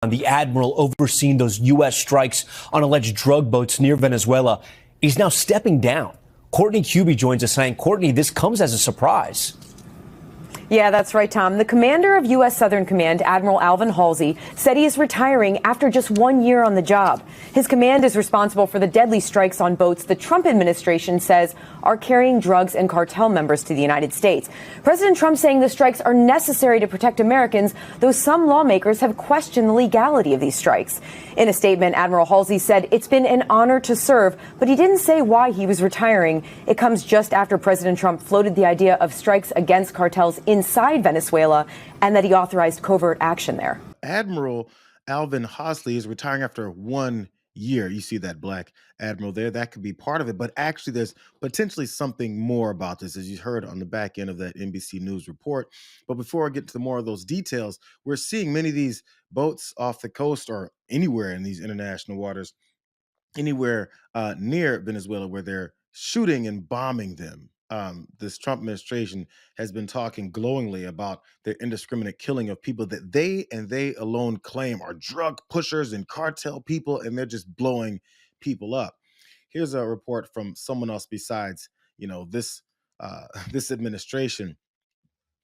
The Admiral overseeing those U.S. strikes on alleged drug boats near Venezuela is now stepping down. Courtney Cuby joins us saying, Courtney, this comes as a surprise. Yeah, that's right, Tom. The commander of U.S. Southern Command, Admiral Alvin Halsey, said he is retiring after just 1 year on the job. His command is responsible for the deadly strikes on boats the Trump administration says are carrying drugs and cartel members to the United States. President Trump saying the strikes are necessary to protect Americans, though some lawmakers have questioned the legality of these strikes. In a statement, Admiral Halsey said it's been an honor to serve, but he didn't say why he was retiring. It comes just after President Trump floated the idea of strikes against cartels inside Venezuela and that he authorized covert action there. Admiral Alvin Halsey is retiring after 1 year. You see that black admiral there. That could be part of it. But actually, there's potentially something more about this, as you heard on the back end of that NBC News report. But before I get to more of those details, we're seeing many of these boats off the coast or anywhere in these international waters, anywhere near Venezuela, where they're shooting and bombing them. This Trump administration has been talking glowingly about their indiscriminate killing of people that they alone claim are drug pushers and cartel people, and they're just blowing people up. Here's a report from someone else besides, this this administration.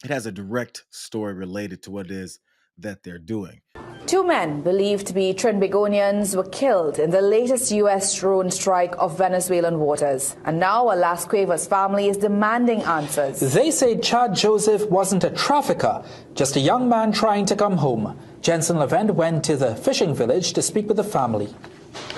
It has a direct story related to what it is that they're doing. 2 men believed to be Trinbagonians were killed in the latest U.S. drone strike of Venezuelan waters. And now a Las Cuevas family is demanding answers. They say Chad Joseph wasn't a trafficker, just a young man trying to come home. Jensen Levent went to the fishing village to speak with the family.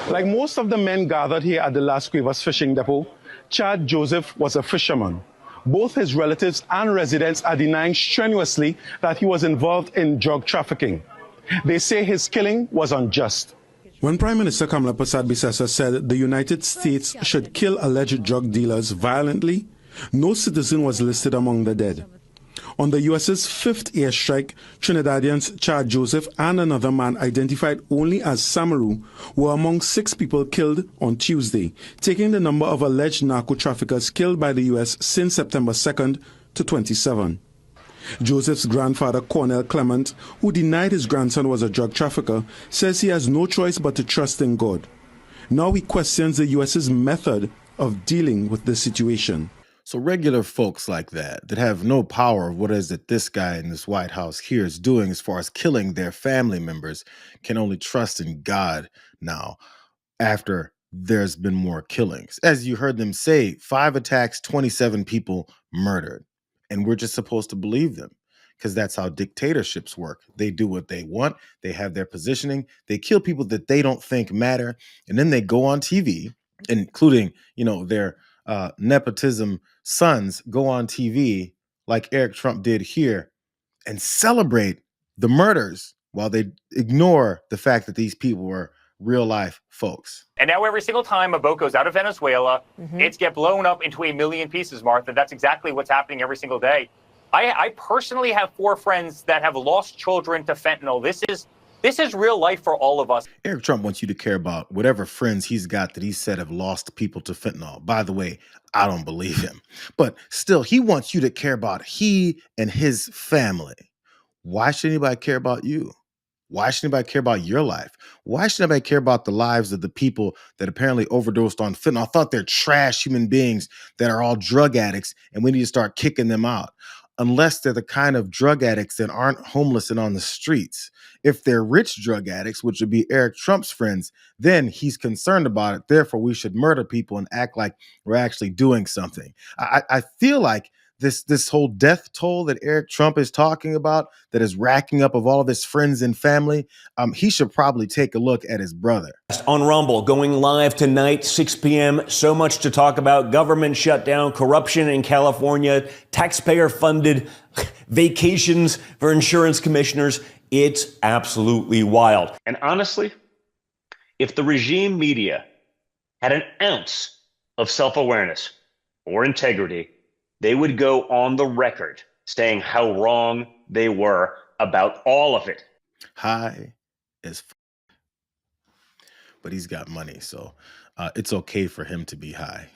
Like most of the men gathered here at the Las Cuevas fishing depot, Chad Joseph was a fisherman. Both his relatives and residents are denying strenuously that he was involved in drug trafficking. They say his killing was unjust. When Prime Minister Kamala Persad-Bissessar said the United States should kill alleged drug dealers violently, no citizen was listed among the dead. On the U.S.'s 5th airstrike, Trinidadians Chad Joseph and another man identified only as Samaru were among 6 people killed on Tuesday, taking the number of alleged narco-traffickers killed by the U.S. since September 2nd to 27. Joseph's grandfather, Cornell Clement, who denied his grandson was a drug trafficker, says he has no choice but to trust in God. Now he questions the U.S.'s method of dealing with the situation. So regular folks like that have no power of what it is that this guy in this White House here is doing as far as killing their family members can only trust in God now after there's been more killings. As you heard them say, 5 attacks, 27 people murdered. And we're just supposed to believe them because that's how dictatorships work. They do what they want. They have their positioning. They kill people that they don't think matter. And then they go on TV, including, their nepotism sons go on TV like Eric Trump did here and celebrate the murders while they ignore the fact that these people were real life folks. And now every single time a boat goes out of Venezuela, it's get blown up into a million pieces, Martha. That's exactly what's happening every single day. I personally have 4 friends that have lost children to fentanyl. This is real life for all of us. Eric Trump wants you to care about whatever friends he's got that he said have lost people to fentanyl. By the way, I don't believe him. But still, he wants you to care about he and his family. Why should anybody care about you? Why should anybody care about your life? Why should anybody care about the lives of the people that apparently overdosed on fentanyl? I thought they're trash human beings that are all drug addicts, and we need to start kicking them out. Unless they're the kind of drug addicts that aren't homeless and on the streets. If they're rich drug addicts, which would be Eric Trump's friends, then he's concerned about it. Therefore, we should murder people and act like we're actually doing something. I feel like this whole death toll that Eric Trump is talking about, that is racking up of all of his friends and family, he should probably take a look at his brother. On Rumble, going live tonight, 6 p.m. So much to talk about. Government shutdown, corruption in California, taxpayer-funded vacations for insurance commissioners. It's absolutely wild. And honestly, if the regime media had an ounce of self-awareness or integrity, they would go on the record saying how wrong they were about all of it. High as but he's got money, so it's okay for him to be high.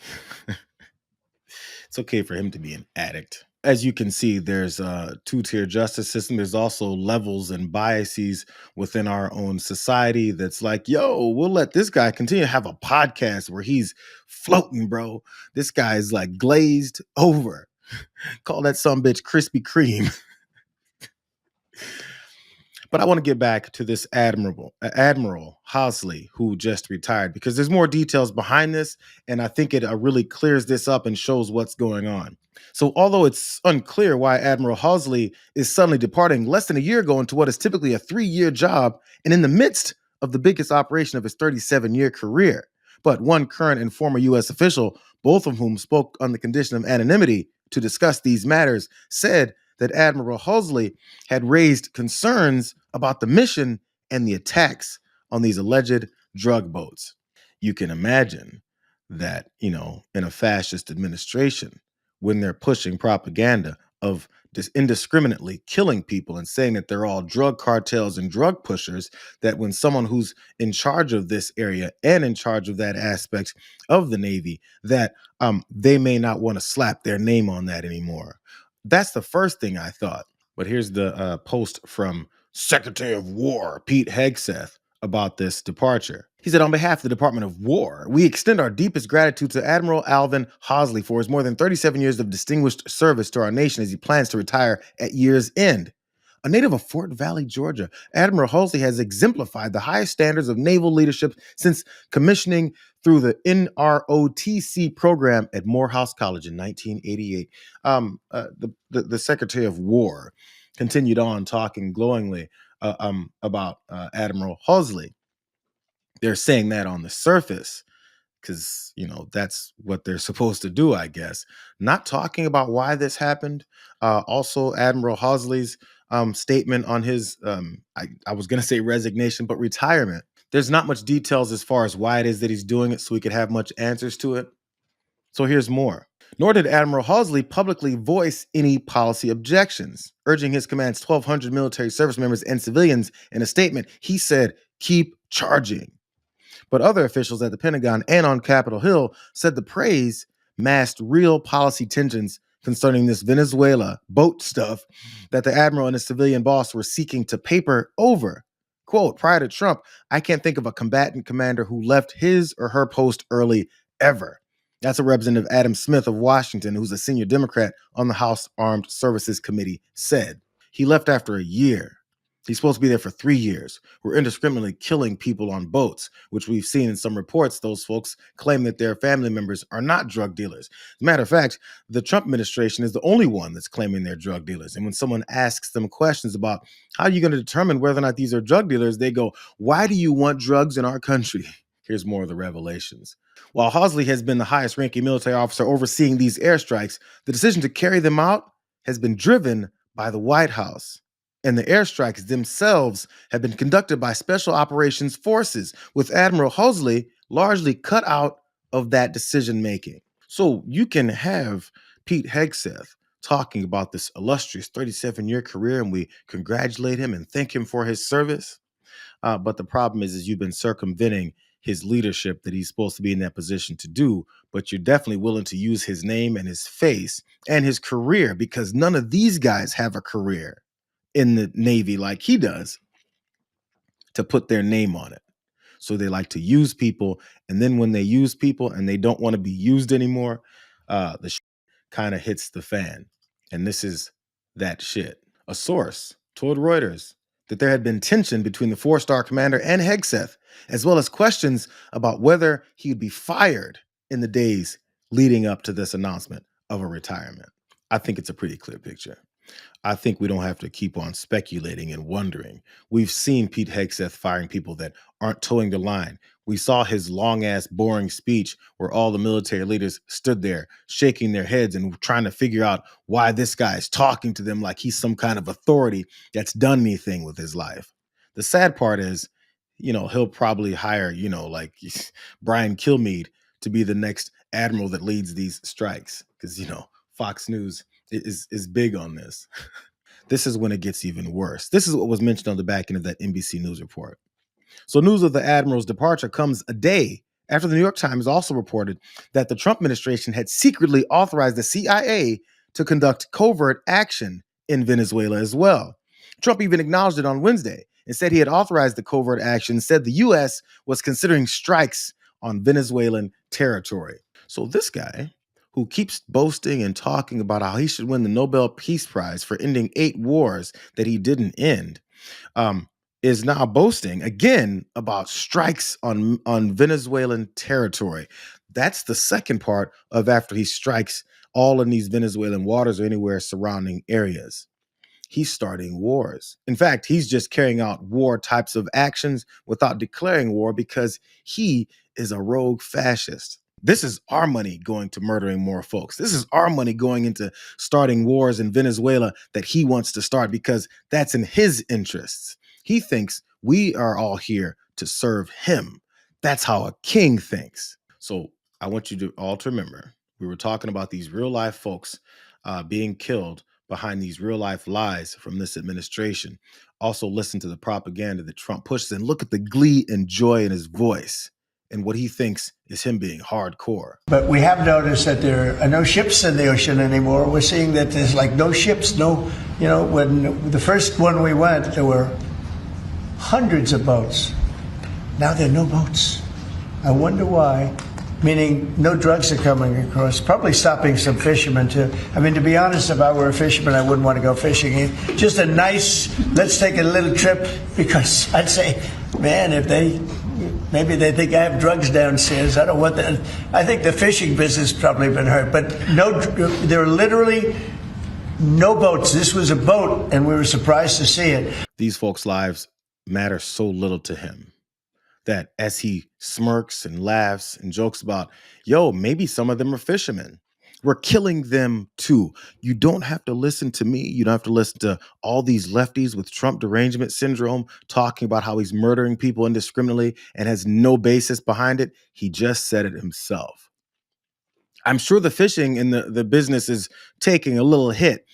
It's okay for him to be an addict. As you can see, there's a two-tier justice system. There's also levels and biases within our own society that's like, yo, we'll let this guy continue to have a podcast where he's floating, bro. This guy's like glazed over. Call that some bitch Krispy Kreme. But I want to get back to this Admiral Hosley, who just retired, because there's more details behind this, and I think it really clears this up and shows what's going on. So although it's unclear why Admiral Hosley is suddenly departing less than a year ago into what is typically a 3-year job and in the midst of the biggest operation of his 37-year career, but one current and former U.S. official, both of whom spoke on the condition of anonymity to discuss these matters, said that Admiral Hosley had raised concerns about the mission and the attacks on these alleged drug boats. You can imagine that, in a fascist administration, when they're pushing propaganda of just indiscriminately killing people and saying that they're all drug cartels and drug pushers, that when someone who's in charge of this area and in charge of that aspect of the Navy, that they may not want to slap their name on that anymore. That's the first thing I thought. But here's the post from Secretary of War Pete Hegseth about this departure. He said, on behalf of the Department of War, we extend our deepest gratitude to Admiral Alvin Hosley for his more than 37 years of distinguished service to our nation as he plans to retire at year's end. A native of Fort Valley, Georgia, Admiral Hosley has exemplified the highest standards of naval leadership since commissioning through the NROTC program at Morehouse College in 1988. The Secretary of War continued on talking glowingly about Admiral Hosley. They're saying that on the surface because, that's what they're supposed to do, I guess. Not talking about why this happened. Also, Admiral Hosley's statement on his, I was going to say resignation, but retirement. There's not much details as far as why it is that he's doing it, so we could have much answers to it. So here's more. Nor did Admiral Hosley publicly voice any policy objections, urging his command's 1,200 military service members and civilians. In a statement, he said, keep charging. But other officials at the Pentagon and on Capitol Hill said the praise masked real policy tensions concerning this Venezuela boat stuff that the admiral and his civilian boss were seeking to paper over. Quote, prior to Trump, I can't think of a combatant commander who left his or her post early ever. That's what Representative Adam Smith of Washington, who's a senior Democrat on the House Armed Services Committee, said. He left after a year. He's supposed to be there for 3 years. We're indiscriminately killing people on boats, which we've seen in some reports. Those folks claim that their family members are not drug dealers. As a matter of fact, the Trump administration is the only one that's claiming they're drug dealers. And when someone asks them questions about how are you going to determine whether or not these are drug dealers, they go, why do you want drugs in our country? Here's more of the revelations. While Hosley has been the highest ranking military officer overseeing these airstrikes, the decision to carry them out has been driven by the White House. And the airstrikes themselves have been conducted by Special Operations Forces, with Admiral Hosley largely cut out of that decision-making. So you can have Pete Hegseth talking about this illustrious 37-year career, and we congratulate him and thank him for his service. But the problem is you've been circumventing his leadership that he's supposed to be in that position to do, but you're definitely willing to use his name and his face and his career, because none of these guys have a career in the Navy like he does, to put their name on it. So they like to use people, and then when they use people and they don't want to be used anymore, the shit kind of hits the fan. And this is that shit. A source told Reuters that there had been tension between the 4-star commander and Hegseth, as well as questions about whether he would be fired in the days leading up to this announcement of a retirement. I think it's a pretty clear picture. I think we don't have to keep on speculating and wondering. We've seen Pete Hegseth firing people that aren't towing the line. We saw his long-ass, boring speech where all the military leaders stood there shaking their heads and trying to figure out why this guy is talking to them like he's some kind of authority that's done anything with his life. The sad part is, he'll probably hire, like Brian Kilmeade to be the next admiral that leads these strikes because, Fox News is big on this. This is when it gets even worse. This is what was mentioned on the back end of that NBC News report. So news of the admiral's departure comes a day after the New York Times also reported that the Trump administration had secretly authorized the CIA to conduct covert action in Venezuela as well. Trump even acknowledged it on Wednesday and said he had authorized the covert action, said the U.S. was considering strikes on Venezuelan territory. So this guy, who keeps boasting and talking about how he should win the Nobel Peace Prize for ending 8 wars that he didn't end, is now boasting again about strikes on Venezuelan territory. That's the second part of after he strikes all in these Venezuelan waters or anywhere surrounding areas. He's starting wars. In fact, he's just carrying out war types of actions without declaring war because he is a rogue fascist. This is our money going to murdering more folks. This is our money going into starting wars in Venezuela that he wants to start because that's in his interests. He thinks we are all here to serve him. That's how a king thinks. So I want you to all to remember, we were talking about these real life folks being killed behind these real life lies from this administration. Also listen to the propaganda that Trump pushes and look at the glee and joy in his voice and what he thinks is him being hardcore. But we have noticed that there are no ships in the ocean anymore. We're seeing that there's like no ships, when the first one we went, there were hundreds of boats. Now there are no boats. I wonder why. Meaning no drugs are coming across, probably stopping some fishermen too. I mean, to be honest, if I were a fisherman, I wouldn't want to go fishing. Just a nice, let's take a little trip, because I'd say, man, maybe they think I have drugs downstairs. I don't want that. I think the fishing business probably been hurt, but there are literally no boats. This was a boat, and we were surprised to see it. These folks' lives matter so little to him that as he smirks and laughs and jokes about, maybe some of them are fishermen. We're killing them too. You don't have to listen to me. You don't have to listen to all these lefties with Trump derangement syndrome talking about how he's murdering people indiscriminately and has no basis behind it. He just said it himself. I'm sure the fishing and the business is taking a little hit.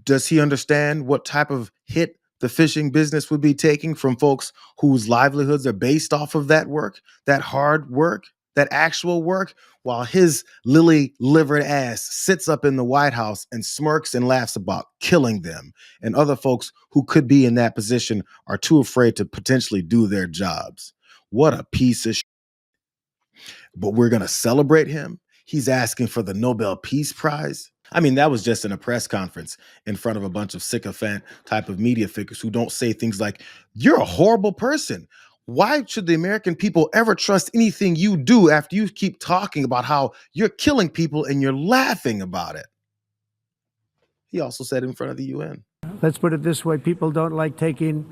Does he understand what type of hit the fishing business would be taking from folks whose livelihoods are based off of that work, that hard work, that actual work, while his lily-livered ass sits up in the White House and smirks and laughs about killing them, and other folks who could be in that position are too afraid to potentially do their jobs? What a piece of shit. But we're going to celebrate him? He's asking for the Nobel Peace Prize? I mean, that was just in a press conference in front of a bunch of sycophant type of media figures who don't say things like, you're a horrible person. Why should the American people ever trust anything you do after you keep talking about how you're killing people and you're laughing about it? He also said in front of the UN. Let's put it this way. People don't like taking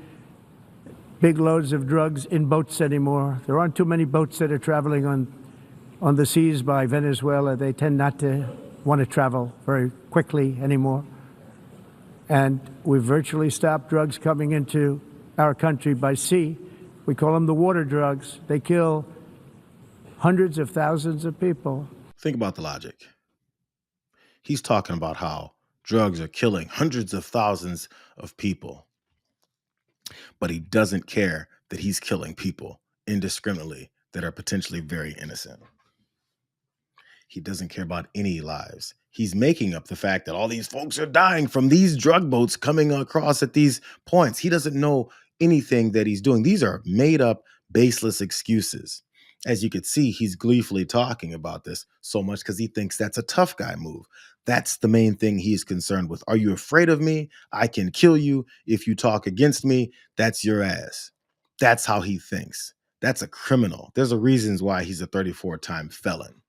big loads of drugs in boats anymore. There aren't too many boats that are traveling on the seas by Venezuela. They tend not to want to travel very quickly anymore. And we've virtually stopped drugs coming into our country by sea. We call them the water drugs. They kill hundreds of thousands of people. Think about the logic. He's talking about how drugs are killing hundreds of thousands of people, but he doesn't care that he's killing people indiscriminately that are potentially very innocent. He doesn't care about any lives. He's making up the fact that all these folks are dying from these drug boats coming across at these points. He doesn't know anything that he's doing. These are made up, baseless excuses. As you could see, he's gleefully talking about this so much because he thinks that's a tough guy move. That's the main thing he's concerned with. Are you afraid of me? I can kill you. If you talk against me, that's your ass. That's how he thinks. That's a criminal. There's a reason why he's a 34-time felon.